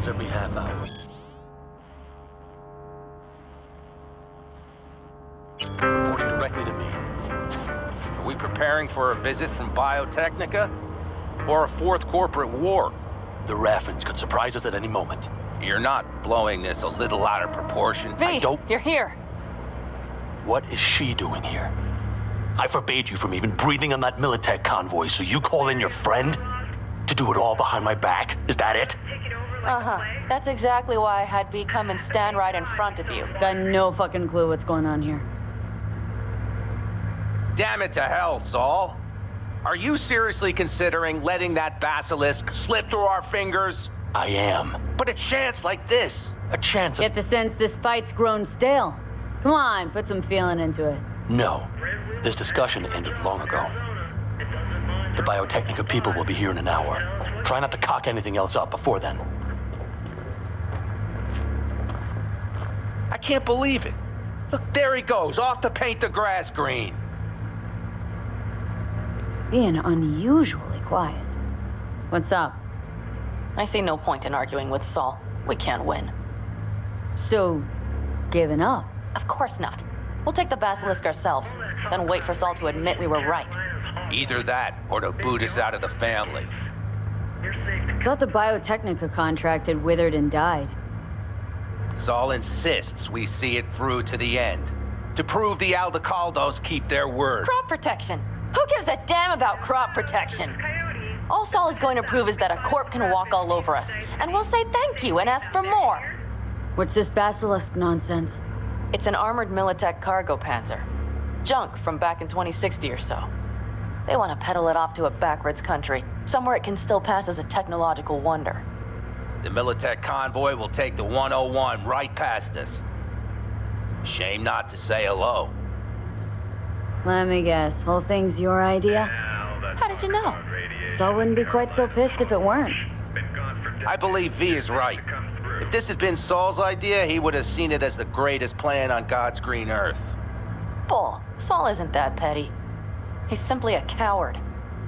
once every half hour. Reporting directly to me. Are we preparing for a visit from Biotechnica? Or a fourth corporate war? The Raffins could surprise us at any moment. You're not blowing this a little out of proportion. V, you're here. What is she doing here? I forbade you from even breathing on that Militech convoy, so you call in your friend? To do it all behind my back? Is that it? Uh-huh. That's exactly why I had V come and stand right in front of you. Got no fucking clue what's going on here. Damn it to hell, Saul. Are you seriously considering letting that basilisk slip through our fingers? I am. But a chance like this. A chance of... Get the sense this fight's grown stale. Come on, put some feeling into it. No. This discussion ended long ago. The Biotechnica people will be here in an hour. Try not to cock anything else up before then. I can't believe it. Look, there he goes, off to paint the grass green. Being unusually quiet. What's up? I see no point in arguing with Saul. We can't win. So, giving up? Of course not. We'll take the basilisk ourselves, then wait for Saul to admit we were right. Either that, or to boot us out of the family. Thought the Biotechnica contract had withered and died. Saul insists we see it through to the end. To prove the Aldecaldos keep their word. Crop protection! Who gives a damn about crop protection? All Saul is going to prove is that a corp can walk all over us, and we'll say thank you and ask for more. What's this basilisk nonsense? It's an armored Militech cargo panzer. Junk from back in 2060 or so. They want to peddle it off to a backwards country, somewhere it can still pass as a technological wonder. The Militech convoy will take the 101 right past us. Shame not to say hello. Let me guess, whole thing's your idea? How did you know? Saul wouldn't be quite so pissed if it weren't. I believe V is right. If this had been Saul's idea, he would have seen it as the greatest plan on God's green earth. Bull. Saul isn't that petty. He's simply a coward.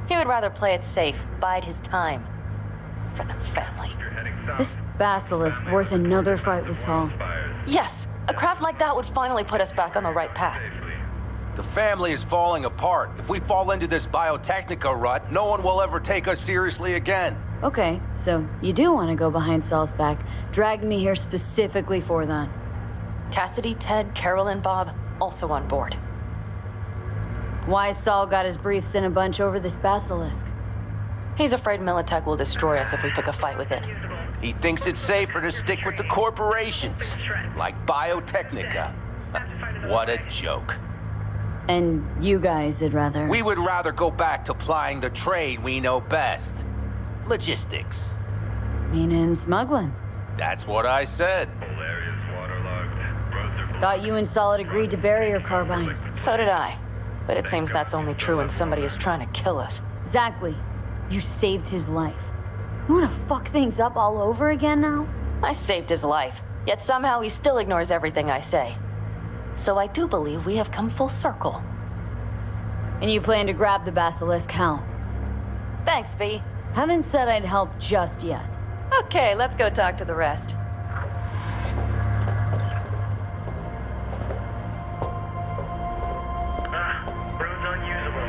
He would rather play it safe, bide his time. For the family. This basilisk worth another fight with Saul. Yes, a craft like that would finally put us back on the right path. The family is falling apart. If we fall into this Biotechnica rut, no one will ever take us seriously again. Okay, so you do want to go behind Saul's back. Dragged me here specifically for that. Cassidy, Ted, Carol, and Bob also on board. Why Saul got his briefs in a bunch over this basilisk? He's afraid Militech will destroy us if we pick a fight with it. He thinks it's safer to stick with the corporations, like Biotechnica. What a joke. And you guys would rather... We would rather go back to plying the trade we know best. Logistics. Meaning smuggling. That's what I said. Thought you and Saul had agreed to bury your carbines. So did I. But it seems that's only true when somebody is trying to kill us. Exactly. You saved his life. You want to fuck things up all over again now? I saved his life, yet somehow he still ignores everything I say. So I do believe we have come full circle. And you plan to grab the basilisk how? Thanks, V. Haven't said I'd help just yet. Okay, let's go talk to the rest. Road's unusable.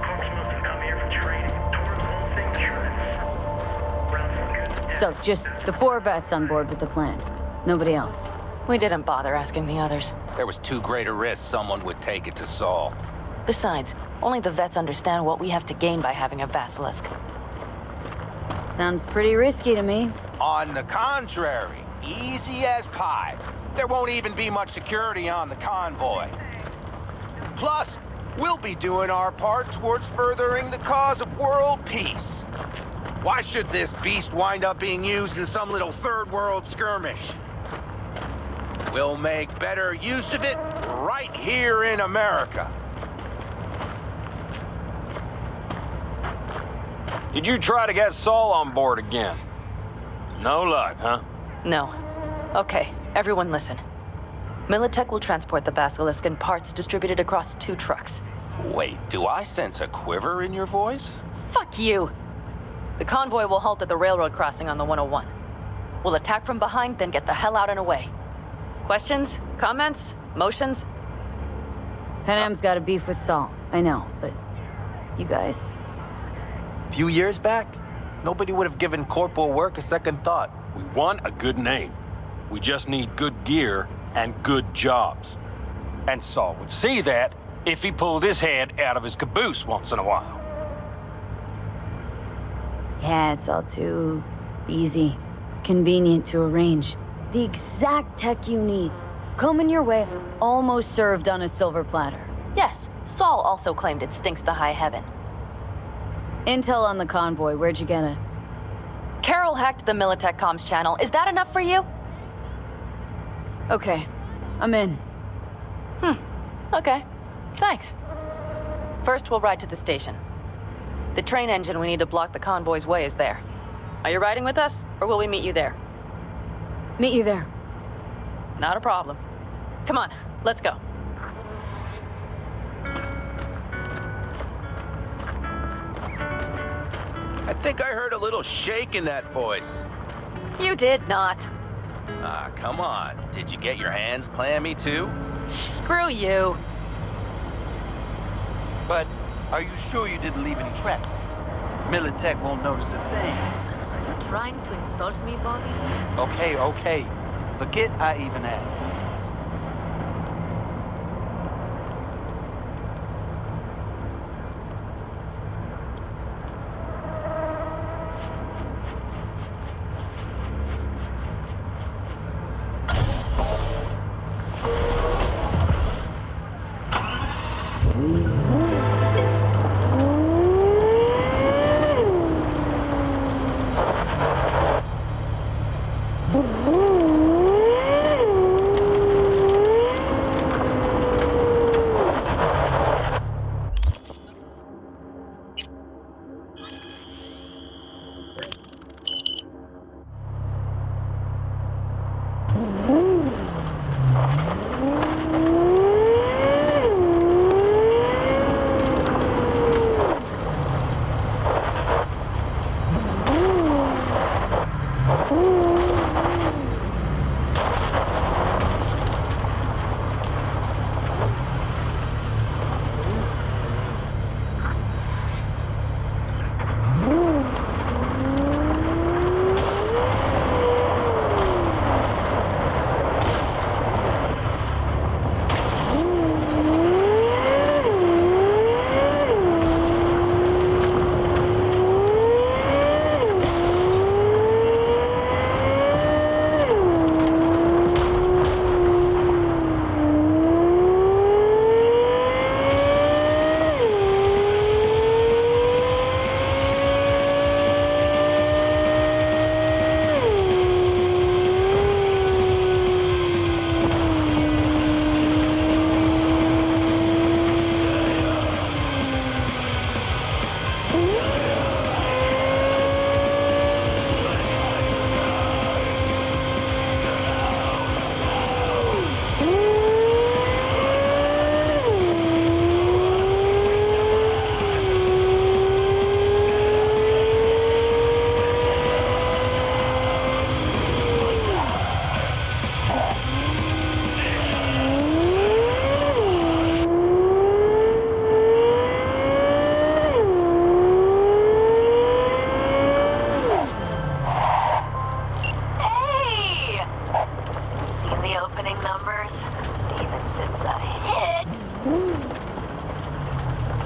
Corpse must have come here for training. Tore the whole thing to shreds. Round's looking good. So, just the 4 vets on board with the plan. Nobody else. We didn't bother asking the others. There was too great a risk someone would take it to Saul. Besides, only the vets understand what we have to gain by having a basilisk. Sounds pretty risky to me. On the contrary, easy as pie. There won't even be much security on the convoy. Plus, we'll be doing our part towards furthering the cause of world peace. Why should this beast wind up being used in some little third world skirmish? We'll make better use of it right here in America. Did you try to get Saul on board again? No luck, huh? No. Okay, everyone listen. Militech will transport the basilisk in parts distributed across 2 trucks. Wait, do I sense a quiver in your voice? Fuck you! The convoy will halt at the railroad crossing on the 101. We'll attack from behind, then get the hell out and away. Questions? Comments? Motions? Panam's got a beef with Saul, I know, but you guys? A few years back, nobody would have given corporal work a second thought. We want a good name. We just need good gear and good jobs. And Saul would see that if he pulled his head out of his caboose once in a while. Yeah, it's all too easy. Convenient to arrange. The exact tech you need. Coming your way, almost served on a silver platter. Yes, Saul also claimed it stinks to high heaven. Intel on the convoy, where'd you get it? Carol hacked the Militech comms channel. Is that enough for you? Okay, I'm in. Okay, thanks. First, we'll ride to the station. The train engine we need to block the convoy's way is there. Are you riding with us, or will we meet you there? Meet you there. Not a problem. Come on, let's go. I think I heard a little shake in that voice. You did not. Ah, come on. Did you get your hands clammy too? Screw you. But are you sure you didn't leave any tracks? Militech won't notice a thing. Are you trying to insult me, Bobby? Okay. Forget I even asked.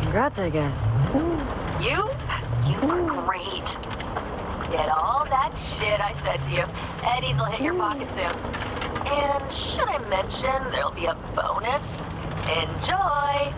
Congrats, I guess. You were great. Get all that shit I said to you. Eddie's will hit your pocket soon. And should I mention there'll be a bonus? Enjoy!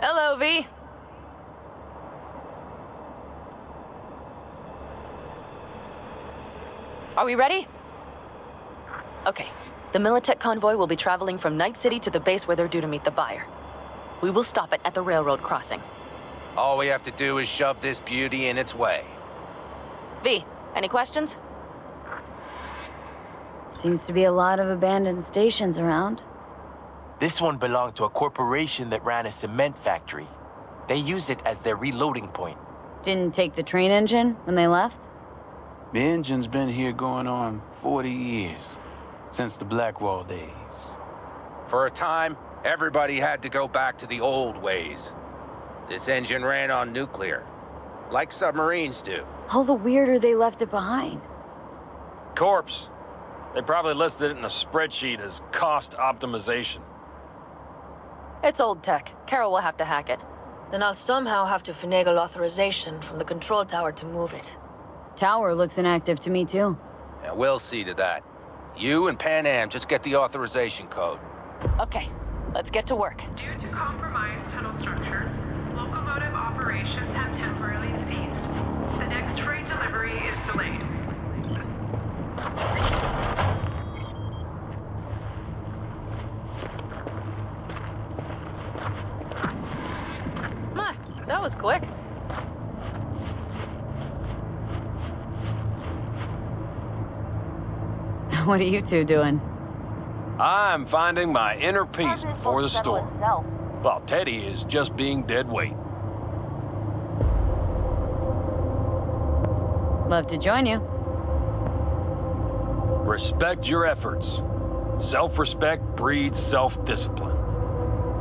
Hello, V. Are we ready? Okay. The Militech convoy will be traveling from Night City to the base where they're due to meet the buyer. We will stop it at the railroad crossing. All we have to do is shove this beauty in its way. V, any questions? Seems to be a lot of abandoned stations around. This one belonged to a corporation that ran a cement factory. They used it as their reloading point. Didn't take the train engine when they left? The engine's been here going on 40 years, since the Blackwall days. For a time, everybody had to go back to the old ways. This engine ran on nuclear, like submarines do. All the weirder they left it behind. Corpse. They probably listed it in a spreadsheet as cost optimization. It's old tech. Carol will have to hack it. Then I'll somehow have to finagle authorization from the control tower to move it. Tower looks inactive to me, too. Yeah, we'll see to that. You and Pan Am just get the authorization code. Okay, let's get to work. Due to compromised tunnel structures, locomotive operations have temporarily ceased. The next freight delivery is delayed. My, that was quick. What are you two doing? I'm finding my inner peace before the storm. While Teddy is just being dead weight. Love to join you. Respect your efforts. Self-respect breeds self-discipline.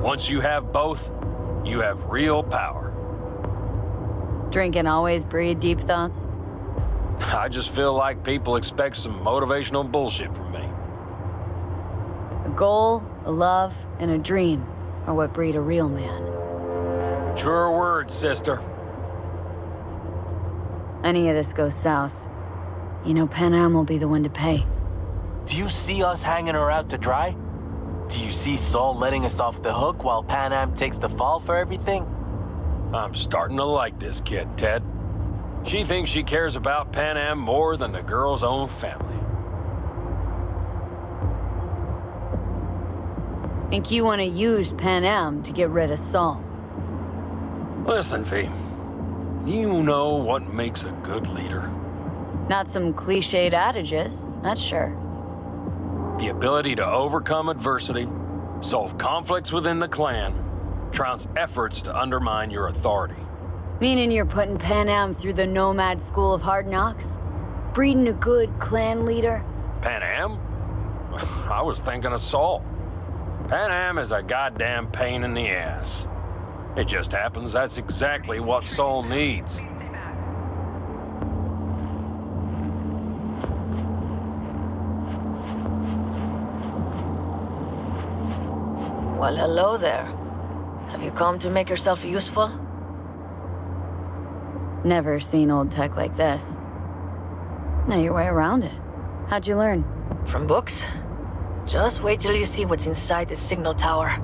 Once you have both, you have real power. Drinking always breed deep thoughts? I just feel like people expect some motivational bullshit from me. A goal, a love, and a dream are what breed a real man. Truer words, sister. Any of this goes south, you know Pan Am will be the one to pay. Do you see us hanging her out to dry? Do you see Saul letting us off the hook while Pan Am takes the fall for everything? I'm starting to like this kid, Ted. She thinks she cares about Pan Am more than the girl's own family. Think you want to use Pan Am to get rid of Saul? Listen, V. You know what makes a good leader. Not some cliched adages, that's sure. The ability to overcome adversity, solve conflicts within the clan, trounce efforts to undermine your authority. Meaning you're putting Pan Am through the nomad school of hard knocks? Breeding a good clan leader? Pan Am? I was thinking of Saul. Pan Am is a goddamn pain in the ass. It just happens that's exactly what Saul needs. Well, hello there. Have you come to make yourself useful? Never seen old tech like this. Know your way around it. How'd you learn? From books? Just wait till you see what's inside the signal tower.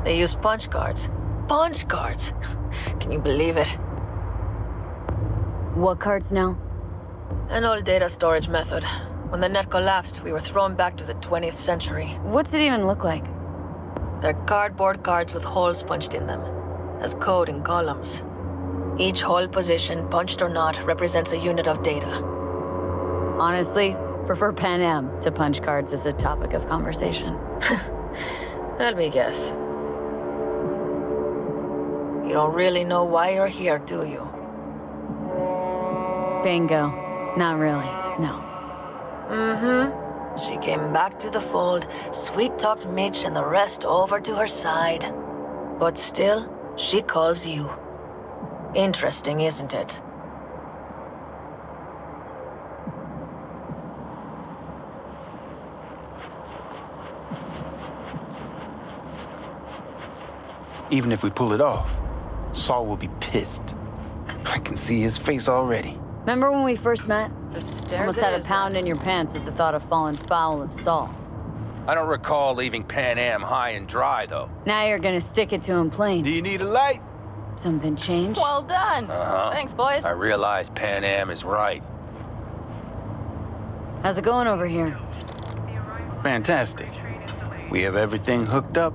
They use punch cards. Punch cards! Can you believe it? What cards now? An old data storage method. When the net collapsed, we were thrown back to the 20th century. What's it even look like? They're cardboard cards with holes punched in them, as code in columns. Each hole position, punched or not, represents a unit of data. Honestly, prefer Pan Am to punch cards as a topic of conversation. Let me guess. You don't really know why you're here, do you? Bingo. Not really, no. Mm-hmm. She came back to the fold, sweet-talked Mitch and the rest over to her side. But still, she calls you. Interesting, isn't it? Even if we pull it off, Saul will be pissed. I can see his face already. Remember when we first met? Stairs Almost it had a is, pound then. in your pants at the thought of falling foul of Saul. I don't recall leaving Pan Am high and dry, though. Now you're gonna stick it to him plain. Do you need a light? Something changed? Well done. Uh-huh. Thanks, boys. I realize Pan Am is right. How's it going over here? Fantastic. We have everything hooked up.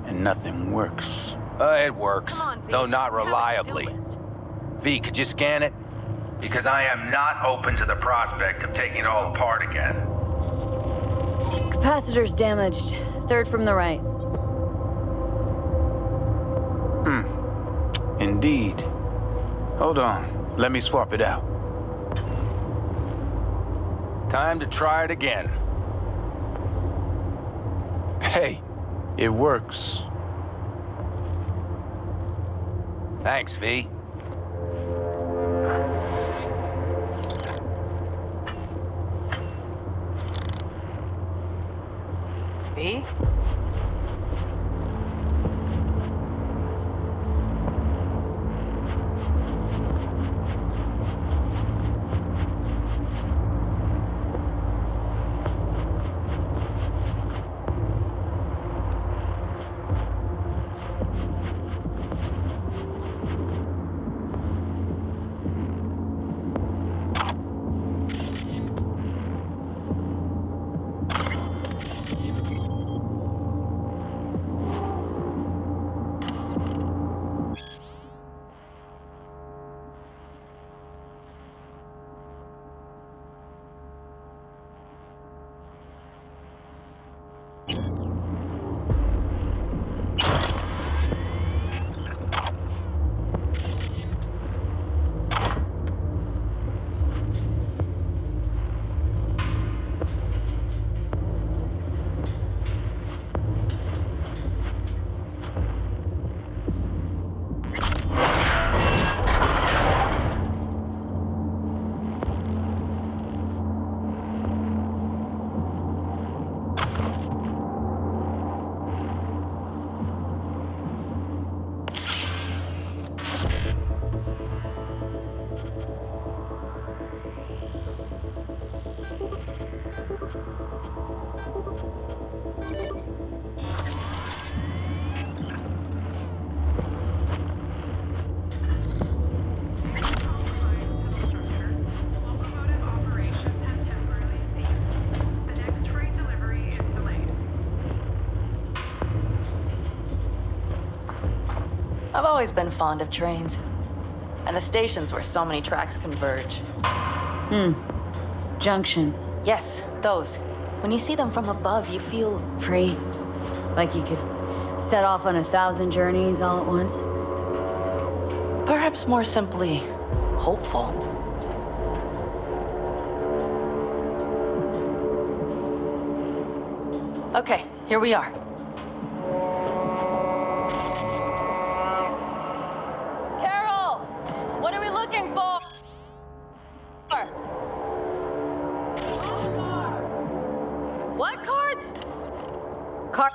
and nothing works. It works, Come on, V. though not We have a reliably. to-do list. V, could you scan it? Because I am not open to the prospect of taking it all apart again. Capacitor's damaged. Third from the right. Indeed. Hold on. Let me swap it out. Time to try it again. Hey, it works. Thanks, V. V? Locomotive operations have temporarily ceased. The next freight delivery is delayed. I've always been fond of trains. And the stations where so many tracks converge. Junctions. Yes, those. When you see them from above, you feel Free. Like you could set off on 1,000 journeys all at once. perhaps more simply hopeful. Okay, here we are. Carol! What are we looking for? What cards? Car.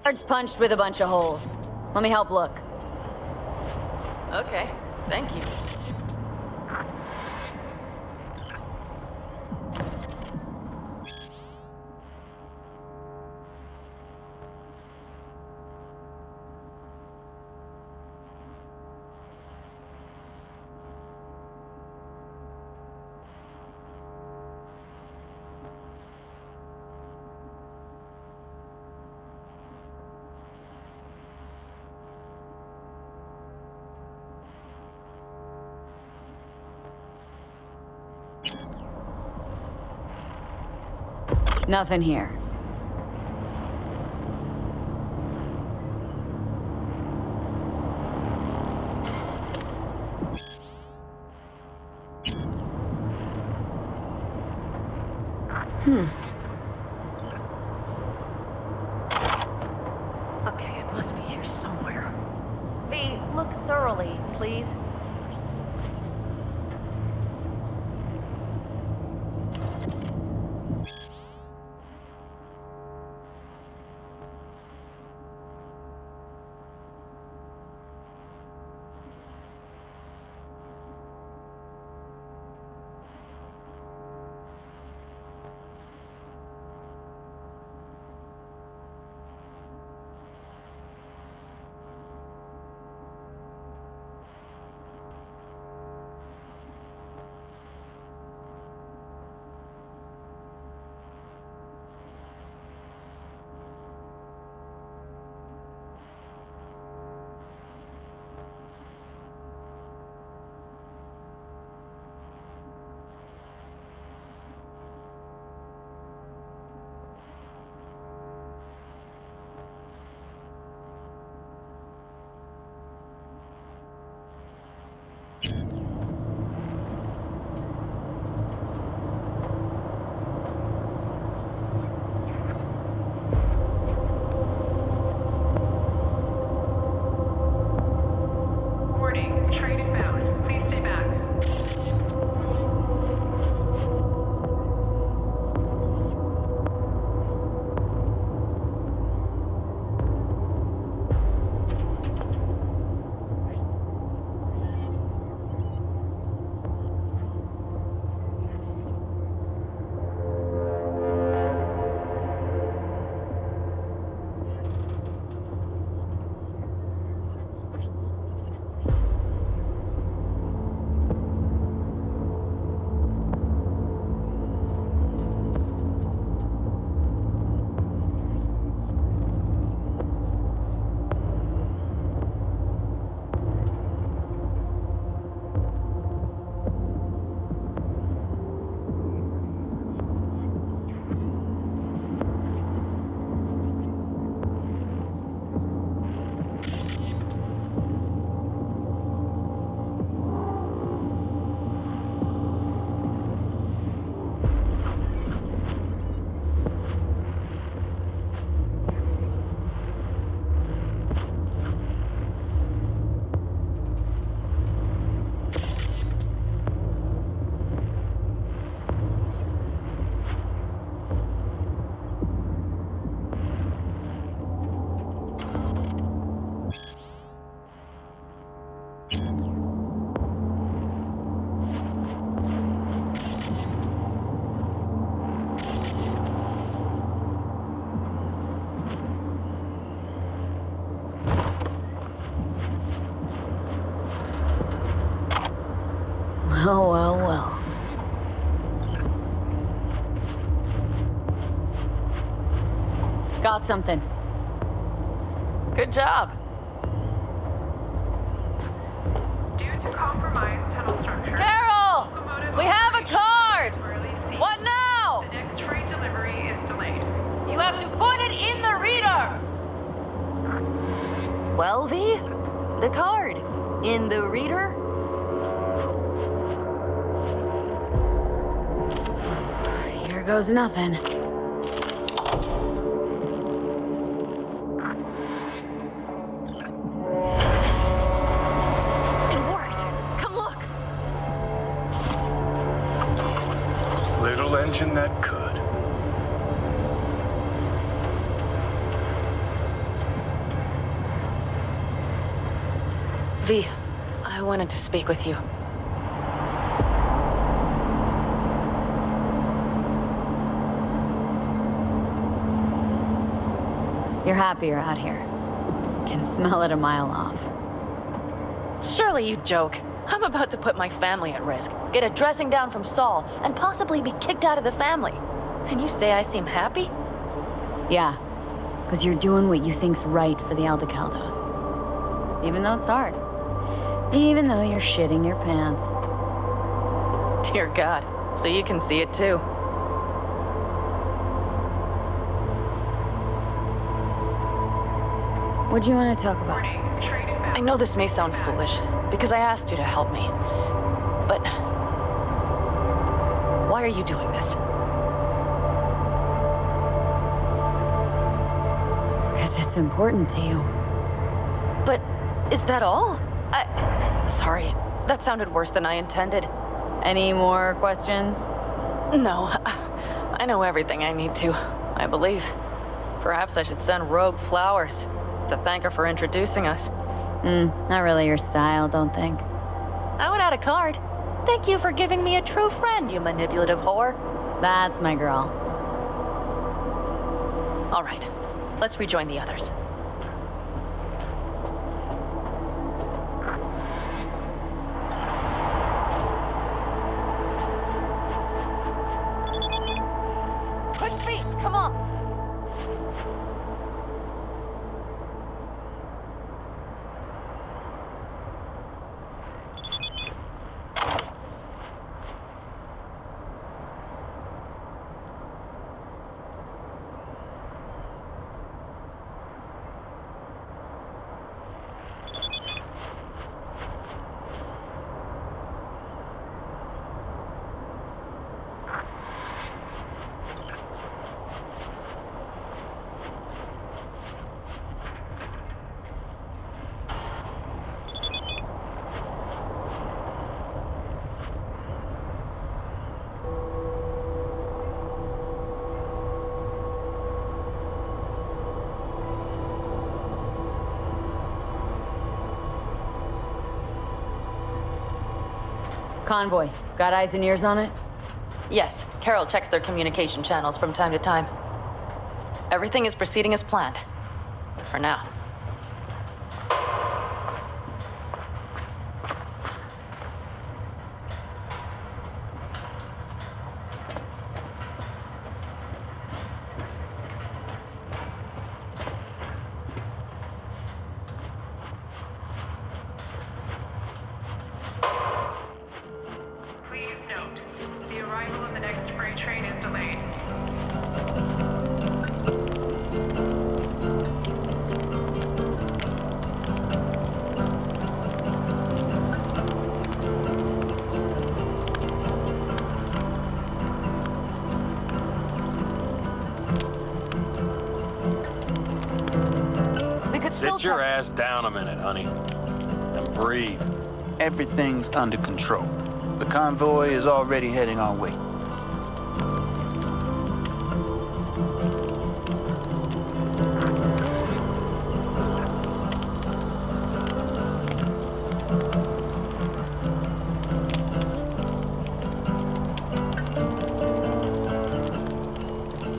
Cards punched with a bunch of holes. Let me help look. Okay, thank you. Nothing here. Okay, it must be here somewhere. V, look thoroughly, please. Well, well, well. Got something. Good job. Due to compromised tunnel structure, Carol! We have a card! temporarily What ceased. now? The next freight delivery is delayed. You have to put it in the reader! Well, V? The card. In the reader? Here goes nothing. It worked! Come look! Little engine that could. V, I wanted to speak with you. You're happier out here. Can smell it a mile off. Surely you joke. I'm about to put my family at risk, get a dressing down from Saul, and possibly be kicked out of the family. And you say I seem happy? Yeah, because you're doing what you think's right for the Aldecaldos. Even though it's hard. Even though you're shitting your pants. Dear God, so you can see it too. What do you want to talk about? Train I know this may sound foolish, because I asked you to help me. But why are you doing this? Because it's important to you. But is that all? Sorry, that sounded worse than I intended. Any more questions? No, I know everything I need to, I believe. Perhaps I should send Rogue flowers to thank her for introducing us. Not really your style, don't think. I would add a card. Thank you for giving me a true friend, you manipulative whore. That's my girl. All right, let's rejoin the others. Quick feet, come on. Convoy. Got eyes and ears on it? Yes, Carol checks their communication channels from time to time. Everything is proceeding as planned. For now. Please note, the arrival of the next freight train is delayed. We could still Sit your ass down a minute, honey. And breathe. Everything's under control. The convoy is already heading our way.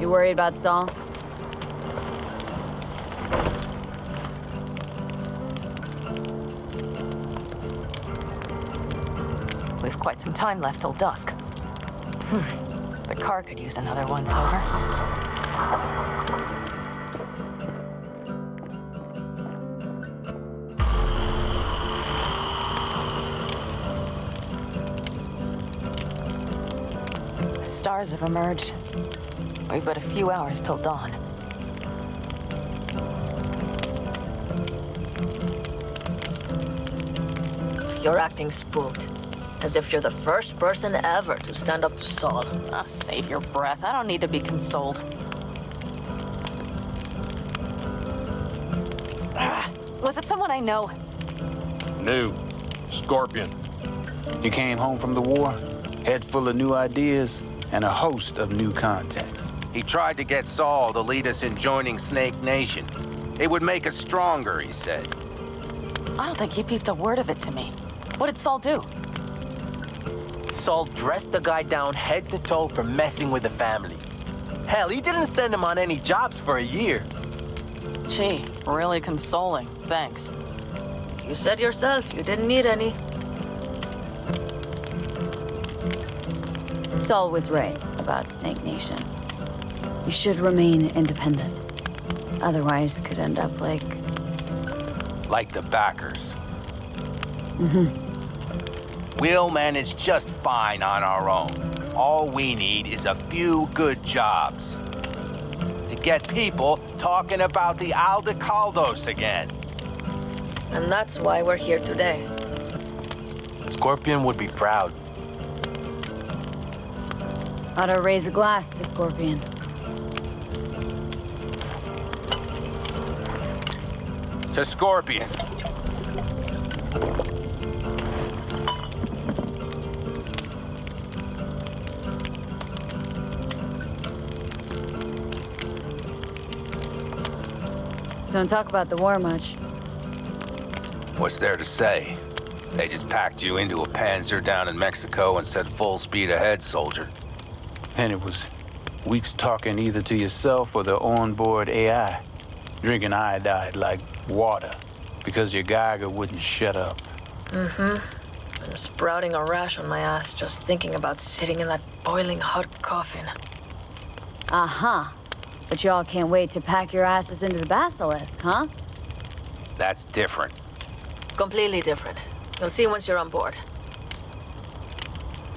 You worried about Saul? We've quite some time left till dusk. The car could use another once-over. The stars have emerged. We've but a few hours till dawn. You're acting spooked. As if you're the first person ever to stand up to Saul. Oh, save your breath. I don't need to be consoled. Was it someone I know? New. Scorpion. You came home from the war, head full of new ideas, and a host of new contacts. He tried to get Saul to lead us in joining Snake Nation. It would make us stronger, he said. I don't think he peeped a word of it to me. What did Saul do? Saul dressed the guy down head to toe for messing with the family. Hell, he didn't send him on any jobs for a year. Gee, really consoling. Thanks. You said yourself you didn't need any. Saul was right about Snake Nation. You should remain independent. Otherwise, could end up like the backers. We'll manage just fine on our own. All we need is a few good jobs. To get people talking about the Aldecaldos again. And that's why we're here today. Scorpion would be proud. ought to raise a glass to Scorpion. To Scorpion. Don't talk about the war much. What's there to say? They just packed you into a Panzer down in Mexico and said full speed ahead, soldier. And it was weeks talking either to yourself or the onboard AI, drinking iodide like water because your Geiger wouldn't shut up. I'm sprouting a rash on my ass just thinking about sitting in that boiling hot coffin. Uh-huh. But y'all can't wait to pack your asses into the Basilisk, huh? That's different. Completely different. You'll see once you're on board.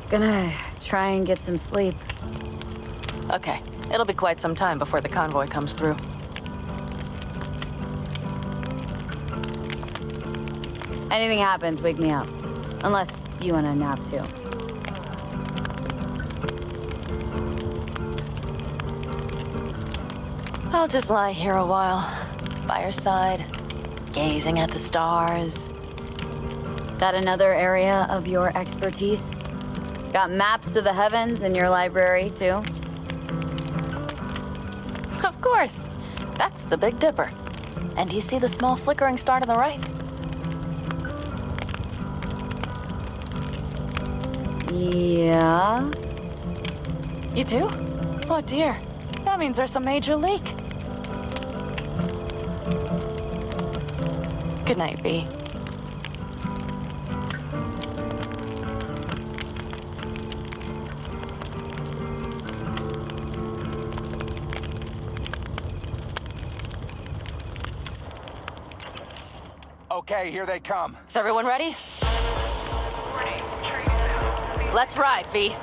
Gonna try and get some sleep. Okay, it'll be quite some time before the convoy comes through. Anything happens, wake me up. Unless you want a nap too. I'll just lie here a while, by your side, gazing at the stars. That another area of your expertise? Got maps of the heavens in your library, too? Of course. That's the Big Dipper. And do you see the small flickering star to the right? Yeah? You do? Oh dear. That means there's a major leak. Good night, B. Okay, here they come. Is everyone ready? Let's ride, V.